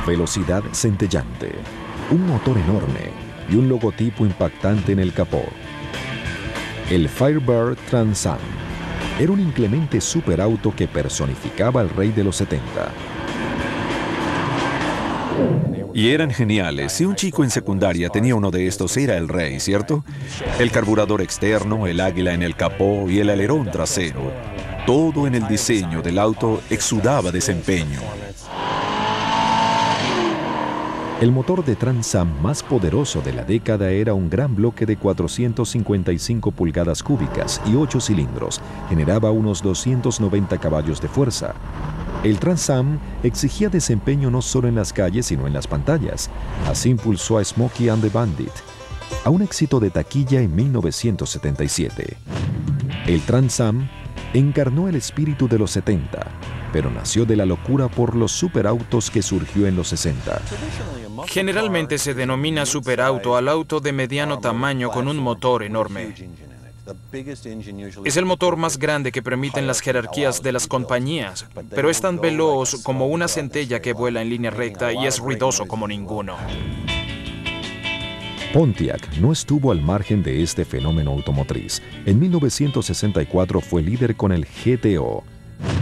velocidad centellante, un motor enorme y un logotipo impactante en el capó. El Firebird Trans Am era un inclemente superauto que personificaba al rey de los 70. Y eran geniales. Si un chico en secundaria tenía uno de estos, era el rey, ¿cierto? El carburador externo, el águila en el capó y el alerón trasero. Todo en el diseño del auto exudaba desempeño. El motor de Trans Am más poderoso de la década era un gran bloque de 455 pulgadas cúbicas y 8 cilindros. Generaba unos 290 caballos de fuerza. El Trans Am exigía desempeño no solo en las calles, sino en las pantallas. Así impulsó a Smokey and the Bandit a un éxito de taquilla en 1977. El Trans Am encarnó el espíritu de los 70, pero nació de la locura por los superautos que surgió en los 60. Generalmente se denomina superauto al auto de mediano tamaño con un motor enorme. Es el motor más grande que permiten las jerarquías de las compañías, pero es tan veloz como una centella que vuela en línea recta y es ruidoso como ninguno. Pontiac no estuvo al margen de este fenómeno automotriz. En 1964 fue líder con el GTO,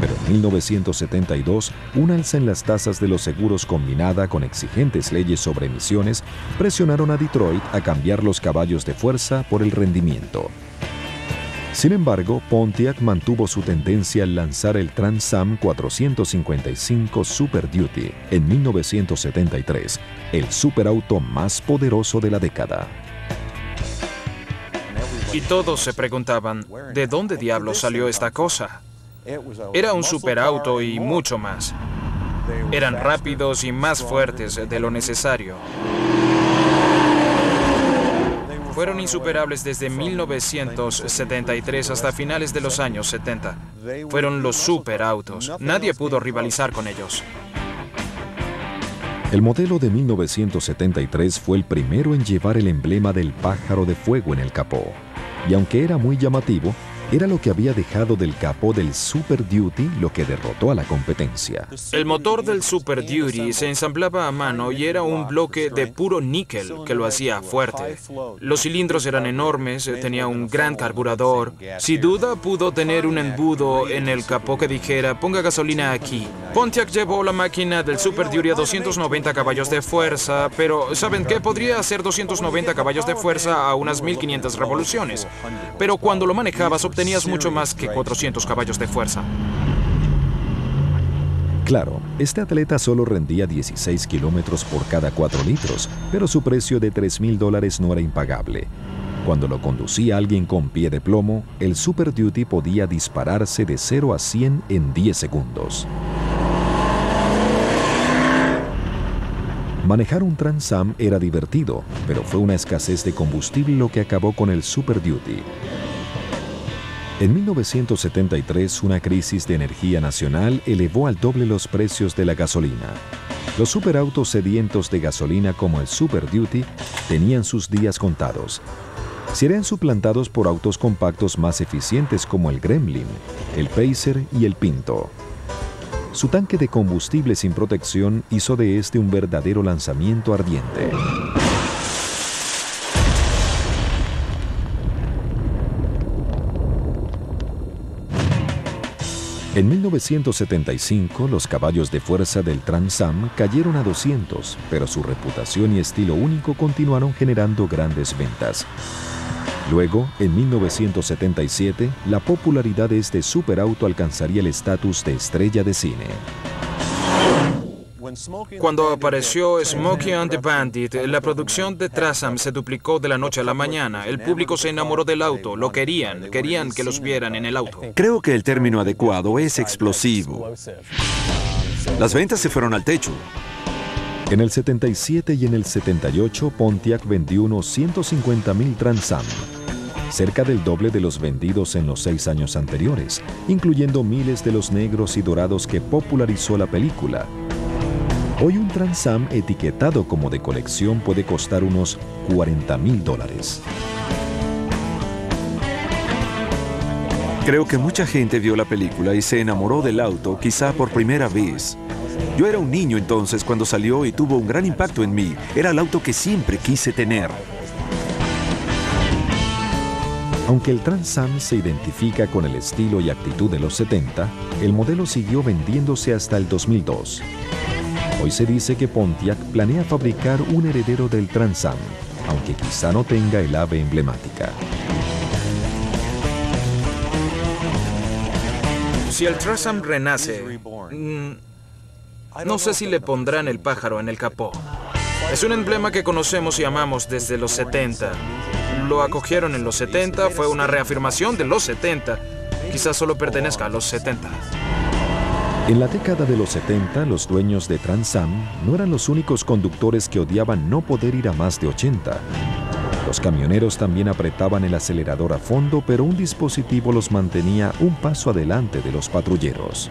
pero en 1972 un alza en las tasas de los seguros combinada con exigentes leyes sobre emisiones presionaron a Detroit a cambiar los caballos de fuerza por el rendimiento. Sin embargo, Pontiac mantuvo su tendencia al lanzar el Trans Am 455 Super Duty en 1973, el superauto más poderoso de la década. Y todos se preguntaban, ¿de dónde diablos salió esta cosa? Era un superauto y mucho más. Eran rápidos y más fuertes de lo necesario. Fueron insuperables desde 1973 hasta finales de los años 70. Fueron los superautos. Nadie pudo rivalizar con ellos. El modelo de 1973 fue el primero en llevar el emblema del pájaro de fuego en el capó. Y aunque era muy llamativo, era lo que había dejado del capó del Super Duty lo que derrotó a la competencia. El motor del Super Duty se ensamblaba a mano y era un bloque de puro níquel que lo hacía fuerte. Los cilindros eran enormes, tenía un gran carburador. Sin duda pudo tener un embudo en el capó que dijera, ponga gasolina aquí. Pontiac llevó la máquina del Super Duty a 290 caballos de fuerza, pero ¿saben qué? Podría hacer 290 caballos de fuerza a unas 1500 revoluciones. Pero cuando lo manejabas obtenías mucho más que 400 caballos de fuerza. Claro, este atleta solo rendía 16 kilómetros por cada 4 litros, pero su precio de $3,000 no era impagable. Cuando lo conducía alguien con pie de plomo, el Super Duty podía dispararse de 0 a 100 en 10 segundos. Manejar un Trans Am era divertido, pero fue una escasez de combustible lo que acabó con el Super Duty. En 1973, una crisis de energía nacional elevó al doble los precios de la gasolina. Los superautos sedientos de gasolina como el Super Duty tenían sus días contados. Serían suplantados por autos compactos más eficientes como el Gremlin, el Pacer y el Pinto. Su tanque de combustible sin protección hizo de este un verdadero lanzamiento ardiente. En 1975, los caballos de fuerza del Trans Am cayeron a 200, pero su reputación y estilo único continuaron generando grandes ventas. Luego, en 1977, la popularidad de este superauto alcanzaría el estatus de estrella de cine. Cuando apareció Smokey and the Bandit, la producción de Trans Am se duplicó de la noche a la mañana. El público se enamoró del auto, lo querían que los vieran en el auto. Creo que el término adecuado es explosivo. Las ventas se fueron al techo. En el 77 y en el 78, Pontiac vendió unos 150,000 Trans Am, cerca del doble de los vendidos en los 6 años anteriores, incluyendo miles de los negros y dorados que popularizó la película. Hoy un Trans Am etiquetado como de colección puede costar unos $40,000. Creo que mucha gente vio la película y se enamoró del auto, quizá por primera vez. Yo era un niño entonces cuando salió y tuvo un gran impacto en mí. Era el auto que siempre quise tener. Aunque el Trans Am se identifica con el estilo y actitud de los 70, el modelo siguió vendiéndose hasta el 2002. Hoy se dice que Pontiac planea fabricar un heredero del Trans Am, aunque quizá no tenga el ave emblemática. Si el Trans Am renace, no sé si le pondrán el pájaro en el capó. Es un emblema que conocemos y amamos desde los 70. Lo acogieron en los 70, fue una reafirmación de los 70. Quizás solo pertenezca a los 70. En la década de los 70, los dueños de Trans Am no eran los únicos conductores que odiaban no poder ir a más de 80. Los camioneros también apretaban el acelerador a fondo, pero un dispositivo los mantenía un paso adelante de los patrulleros.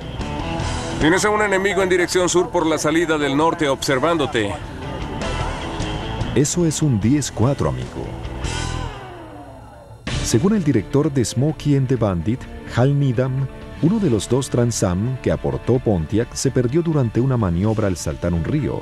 Tienes a un enemigo en dirección sur por la salida del norte observándote. Eso es un 10-4, amigo. Según el director de Smokey and the Bandit, Hal Needham, uno de los dos Trans Am que aportó Pontiac se perdió durante una maniobra al saltar un río,